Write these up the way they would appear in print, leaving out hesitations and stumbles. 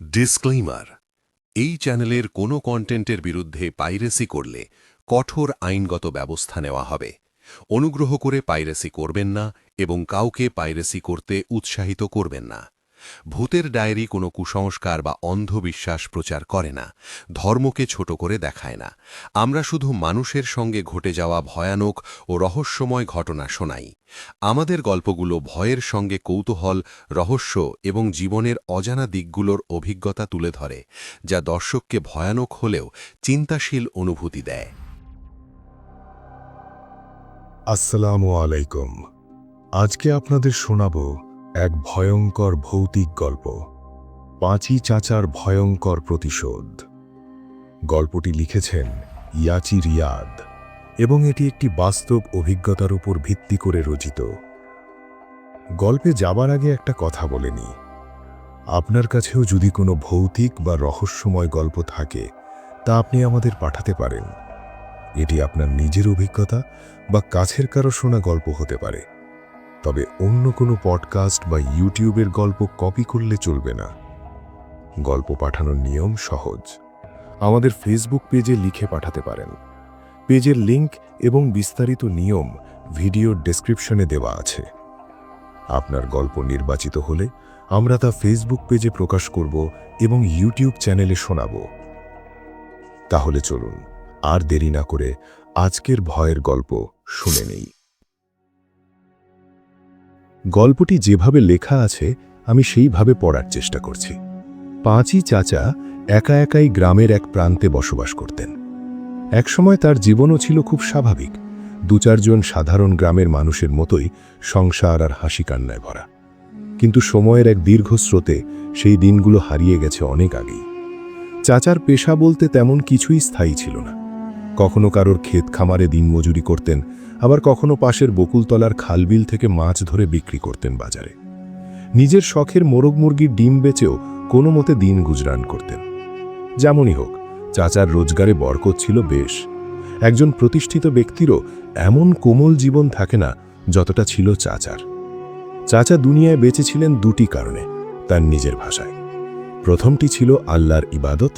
Disclaimer, এই চ্যানেলের কোনো কন্টেন্টের বিরুদ্ধে পাইরেসি করলে কঠোর আইনগত ব্যবস্থা নেওয়া হবে। অনুগ্রহ করে পাইরেসি করবেন না এবং কাউকে পাইরেসি করতে উৎসাহিত করবেন না। ভূতের ডায়েরি কোনো কুসংস্কার বা অন্ধবিশ্বাস প্রচার করে না, ধর্মকে ছোট করে দেখায় না। আমরা শুধু মানুষের সঙ্গে ঘটে যাওয়া ভয়ানক ও রহস্যময় ঘটনা শোনাই। আমাদের গল্পগুলো ভয়ের সঙ্গে কৌতূহল, রহস্য এবং জীবনের অজানা দিকগুলোর অভিজ্ঞতা তুলে ধরে, যা দর্শককে ভয়ানক হলেও চিন্তাশীল অনুভূতি দেয়। আসসালামু আলাইকুম। আজকে আপনাদের শোনাব এক ভয়ঙ্কর ভৌতিক গল্প, পাঁচি চাচার ভয়ঙ্কর প্রতিশোধ। গল্পটি লিখেছেন ইয়াচি রিয়াদ এবং এটি একটি বাস্তব অভিজ্ঞতার উপর ভিত্তি করে রচিত। গল্পে যাবার আগে একটা কথা বলে নিই। আপনার কাছেও যদি কোনো ভৌতিক বা রহস্যময় গল্প থাকে, তা আপনি আমাদের পাঠাতে পারেন। এটি আপনার নিজের অভিজ্ঞতা বা কাছের কারো শোনা গল্প হতে পারে, তবে অন্য কোনো পডকাস্ট বা ইউটিউবের গল্প কপি করলে চলবে না। গল্প পাঠানোর নিয়ম সহজ। আমাদের ফেসবুক পেজে লিখে পাঠাতে পারেন। পেজের লিংক এবং বিস্তারিত নিয়ম ভিডিওর ডেসক্রিপশনে দেওয়া আছে। আপনার গল্প নির্বাচিত হলে আমরা তা ফেসবুক পেজে প্রকাশ করব এবং ইউটিউব চ্যানেলে শোনাব। তাহলে চলুন আর দেরি না করে আজকের ভয়ের গল্প শুনে নেই। গল্পটি যেভাবে লেখা আছে আমি সেইভাবে পড়ার চেষ্টা করছি। পাঁচি চাচা একা একাই গ্রামের এক প্রান্তে বসবাস করতেন। একসময় তার জীবনও ছিল খুব স্বাভাবিক, দু চারজন সাধারণ গ্রামের মানুষের মতোই সংসার আর হাসি কান্নায় ভরা। কিন্তু সময়ের এক দীর্ঘ স্রোতে সেই দিনগুলো হারিয়ে গেছে অনেক আগেই। চাচার পেশা বলতে তেমন কিছুই স্থায়ী ছিল না। কখনো কারোর ক্ষেত খামারে দিনমজুরি করতেন, আবার কখনো পাশের বকুলতলার খালবিল থেকে মাছ ধরে বিক্রি করতেন বাজারে। নিজের শখের মোরগ মুরগির ডিম বেচেও কোনো মতে দিন গুজরান করতেন। যেমনই হোক, চাচার রোজগারে বরকত ছিল বেশ। একজন প্রতিষ্ঠিত ব্যক্তিরও এমন কোমল জীবন থাকে না যতটা ছিল চাচার। চাচা দুনিয়ায় বেঁচে ছিলেন দুটি কারণে, তার নিজের ভাষায়। প্রথমটি ছিল আল্লাহর ইবাদত,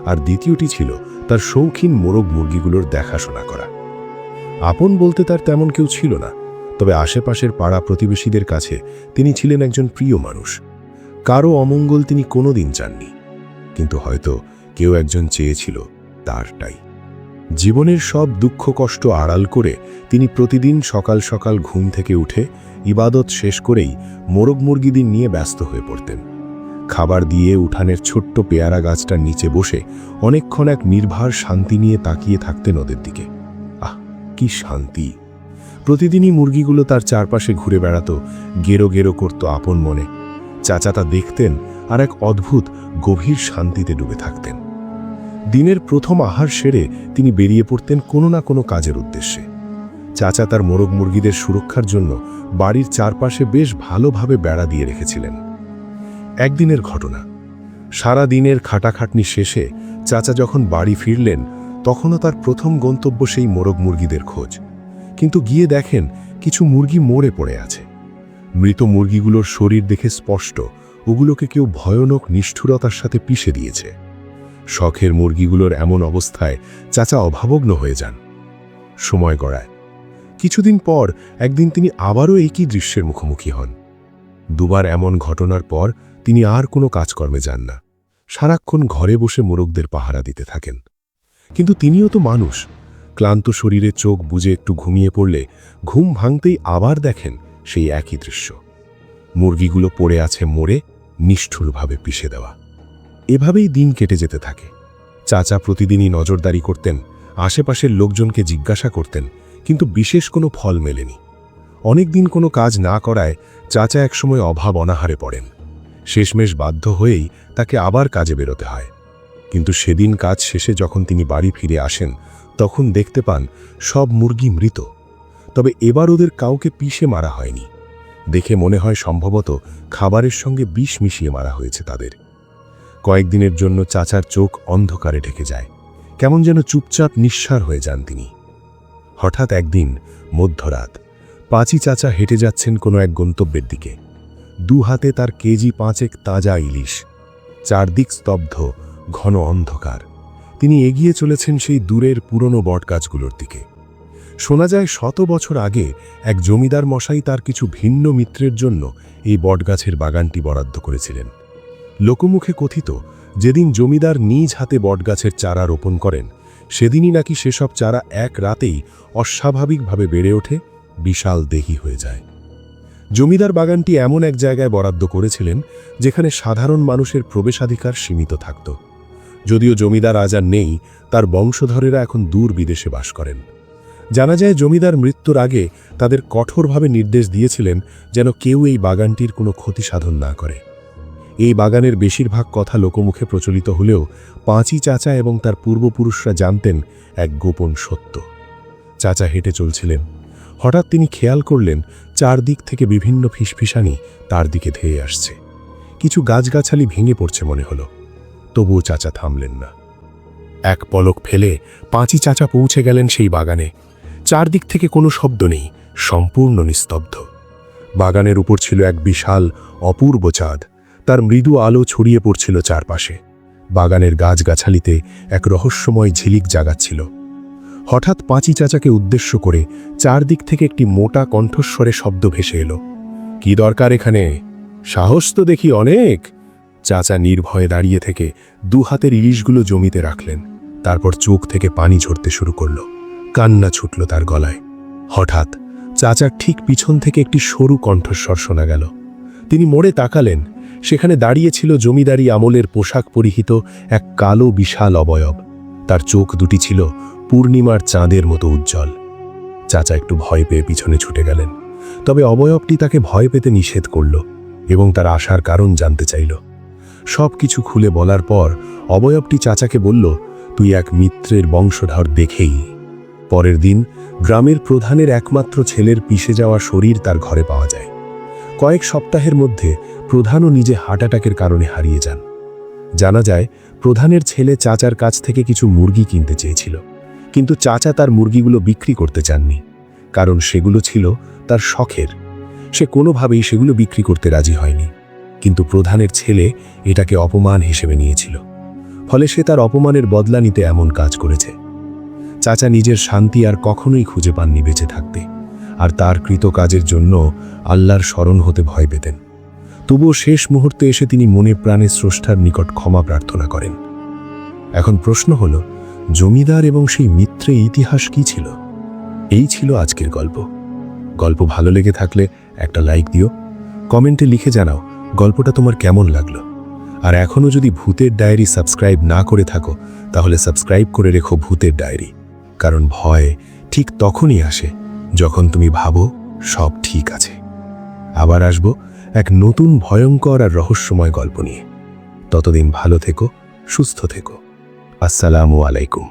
আর দ্বিতীয়টি ছিল তার শৌখিন মোরগ মুরগিগুলোর দেখাশোনা করা। আপন বলতে তার তেমন কেউ ছিল না, তবে আশেপাশের পাড়া প্রতিবেশীদের কাছে তিনি ছিলেন একজন প্রিয় মানুষ। কারও অমঙ্গল তিনি কোনোদিন চাননি, কিন্তু হয়তো কেউ একজন চেয়েছিল তারটাই। জীবনের সব দুঃখ কষ্ট আড়াল করে তিনি প্রতিদিন সকাল সকাল ঘুম থেকে উঠে ইবাদত শেষ করেই মোরগ মুরগিদের নিয়ে ব্যস্ত হয়ে পড়তেন। খাবার দিয়ে উঠানের ছোট্ট পেয়ারা গাছটার নিচে বসে অনেকক্ষণ এক নির্ভার শান্তি নিয়ে তাকিয়ে থাকতেন ওদের দিকে। আহ, কি শান্তি! প্রতিদিনই মুরগিগুলো তার চারপাশে ঘুরে বেড়াতো, গেরো গেরো করত আপন মনে। চাচা তা দেখতেন আর এক অদ্ভুত গভীর শান্তিতে ডুবে থাকতেন। দিনের প্রথম আহার সেরে তিনি বেরিয়ে পড়তেন কোনো না কোনো কাজের উদ্দেশ্যে। চাচা তার মোরগ মুরগিদের সুরক্ষার জন্য বাড়ির চারপাশে বেশ ভালোভাবে বেড়া দিয়ে রেখেছিলেন। একদিনের ঘটনা, সারা দিনের খাটাখাটনি শেষে চাচা যখন বাড়ি ফিরলেন, তখনও তার প্রথম গন্তব্য সেই মোরগ মুরগিদের খোঁজ। কিন্তু গিয়ে দেখেন কিছু মুরগি মরে পড়ে আছে। মৃত মুরগিগুলোর শরীর দেখে স্পষ্ট ওগুলোকে কেউ ভয়ানক নিষ্ঠুরতার সাথে পিষে দিয়েছে। শখের মুরগিগুলোর এমন অবস্থায় চাচা অভাবগ্ন হয়ে যান। সময় গড়ায়। কিছুদিন পর একদিন তিনি আবারও একই দৃশ্যের মুখোমুখি হন। দুবার এমন ঘটনার পর তিনি আর কোনো কাজকর্মে যান না, সারাক্ষণ ঘরে বসে মোরগদের পাহারা দিতে থাকেন। কিন্তু তিনিও তো মানুষ। ক্লান্ত শরীরে চোখ বুজে একটু ঘুমিয়ে পড়লে ঘুম ভাঙতেই আবার দেখেন সেই একই দৃশ্য। মুরগিগুলো পড়ে আছে মরে, নিষ্ঠুরভাবে পিষে দেওয়া। এভাবেই দিন কেটে যেতে থাকে। চাচা প্রতিদিনই নজরদারি করতেন, আশেপাশের লোকজনকে জিজ্ঞাসা করতেন, কিন্তু বিশেষ কোনো ফল মেলেনি। অনেকদিন কোনো কাজ না করায় চাচা একসময় অভাব অনাহারে পড়েন। শেষমেশ বাধ্য হয়েই তাকে আবার কাজে বেরোতে হয়। কিন্তু সেদিন কাজ শেষে যখন তিনি বাড়ি ফিরে আসেন, তখন দেখতে পান সব মুরগি মৃত। তবে এবার ওদের কাউকে পিষে মারা হয়নি। দেখে মনে হয় সম্ভবত খাবারের সঙ্গে বিষ মিশিয়ে মারা হয়েছে তাদের। কয়েকদিনের জন্য চাচার চোখ অন্ধকারে ঢেকে যায়, কেমন যেন চুপচাপ নিঃসার হয়ে যান তিনি। হঠাৎ একদিন মধ্যরাত পাঁচি চাচা হেঁটে যাচ্ছেন কোনো এক গন্তব্যের দিকে। দু হাতে তার কেজি 5 তাজা ইলিশ। চারদিক স্তব্ধ, ঘন অন্ধকার। তিনি এগিয়ে চলেছেন সেই দূরের পুরনো বটগাছগুলোর দিকে। শোনা যায় শত বছর আগে এক জমিদার মশাই তার কিছু ভিন্ন মিত্রের জন্য এই বটগাছের বাগানটি বরাদ্দ করেছিলেন। লোকমুখে কথিত, যেদিন জমিদার নিজ হাতে বটগাছের চারা রোপণ করেন, সেদিনই নাকি সেসব চারা এক রাতেই অস্বাভাবিকভাবে বেড়ে ওঠে, বিশাল দেহী হয়ে যায়। জমিদার বাগানটি এমন এক জায়গায় বরাদ্দ করেছিলেন যেখানে সাধারণ মানুষের প্রবেশাধিকার সীমিত থাকত। যদিও জমিদার আজ আর নেই, তার বংশধরেরা এখন দূর বিদেশে বাস করেন। জানা যায় জমিদার মৃত্যুর আগে তাদের কঠোরভাবে নির্দেশ দিয়েছিলেন যেন কেউ এই বাগানটির কোনো ক্ষতি সাধন না করে। এই বাগানের বেশিরভাগ কথা লোকমুখে প্রচলিত হলেও পাঁচি চাচা এবং তার পূর্বপুরুষরা জানতেন এক গোপন সত্য। চাচা হেঁটে চলছিলেন, হঠাৎ তিনি খেয়াল করলেন চারদিক থেকে বিভিন্ন ফিসফিসানি তার দিকে ধেয়ে আসছে। কিছু গাছগাছালি ভেঙে পড়ছে মনে হলো, তবুও চাচা থামলেন না। এক পলক ফেলে পাঁচি চাচা পৌঁছে গেলেন সেই বাগানে। চারদিক থেকে কোনো শব্দ নেই, সম্পূর্ণ নিস্তব্ধ। বাগানের উপর ছিল এক বিশাল অপূর্ব চাঁদ, তার মৃদু আলো ছড়িয়ে পড়ছিল চারপাশে। বাগানের গাছগাছালিতে এক রহস্যময় ঝিলিক জাগাচ্ছিল। হঠাৎ পাঁচি চাচাকে উদ্দেশ্য করে চারদিক থেকে একটি মোটা কণ্ঠস্বরে শব্দ ভেসে এলো। কি দরকার এখানে? সাহস তো দেখি অনেক। চাচা নির্ভয়ে দাঁড়িয়ে থেকে দু হাতের ইলিশগুলো জমিতে রাখলেন। তারপর চোখ থেকে পানি ঝরতে শুরু করল, কান্না ছুটল তার গলায়। হঠাৎ চাচার ঠিক পিছন থেকে একটি সরু কণ্ঠস্বর শোনা গেল। তিনি মোড়ে তাকালেন, সেখানে দাঁড়িয়ে ছিল জমিদারি আমলের পোশাক পরিহিত এক কালো বিশাল অবয়ব। তার চোখ দুটি ছিল পূর্ণিমার চাঁদের মতো উজ্জ্বল। চাচা একটু ভয় পেয়ে পিছনে ছুটে গেলেন, তবে অবয়বটি তাকে ভয় পেতে নিষেধ করল এবং তার আসার কারণ জানতে চাইল। সব কিছু খুলে বলার পর অবয়বটি চাচাকে বলল, তুই এক মিত্রের বংশধর দেখেই। পরের দিন গ্রামের প্রধানের একমাত্র ছেলের পিষে যাওয়া শরীর তার ঘরে পাওয়া যায়। কয়েক সপ্তাহের মধ্যে প্রধানও নিজে হার্ট অ্যাটাকের কারণে হারিয়ে যান। জানা যায় প্রধানের ছেলে চাচার কাছ থেকে কিছু মুরগি কিনতে চেয়েছিল, কিন্তু চাচা তার মুরগিগুলো বিক্রি করতে চাননি, কারণ সেগুলো ছিল তার শখের। সে কোনোভাবেই সেগুলো বিক্রি করতে রাজি হয়নি, কিন্তু প্রধানের ছেলে এটাকে অপমান হিসেবে নিয়েছিল। ফলে সে তার অপমানের বদলা নিতে এমন কাজ করেছে। চাচা নিজের শান্তি আর কখনোই খুঁজে পাননি বেঁচে থাকতে, আর তার কৃত কাজের জন্য আল্লাহর শরণ হতে ভয় পেতেন। তবুও শেষ মুহূর্তে এসে তিনি মনে প্রাণে স্রষ্টার নিকট ক্ষমা প্রার্থনা করেন। এখন প্রশ্ন হল, জমিদার এবং সেই মিত্রের ইতিহাস কি ছিল? এই ছিল আজকের গল্প। গল্প ভালো লেগে থাকলে একটা লাইক দিও, কমেন্টে লিখে জানাও গল্পটা তোমার কেমন লাগলো। আর এখনও যদি ভূতের ডায়েরি সাবস্ক্রাইব না করে থাকো, তাহলে সাবস্ক্রাইব করে রেখো ভূতের ডায়েরি, কারণ ভয় ঠিক তখনই আসে যখন তুমি ভাবো সব ঠিক আছে। আবার আসবো এক নতুন ভয়ঙ্কর আর রহস্যময় গল্প নিয়ে। ততদিন ভালো থেকো, সুস্থ থেকো। আসসালামু আলাইকুম।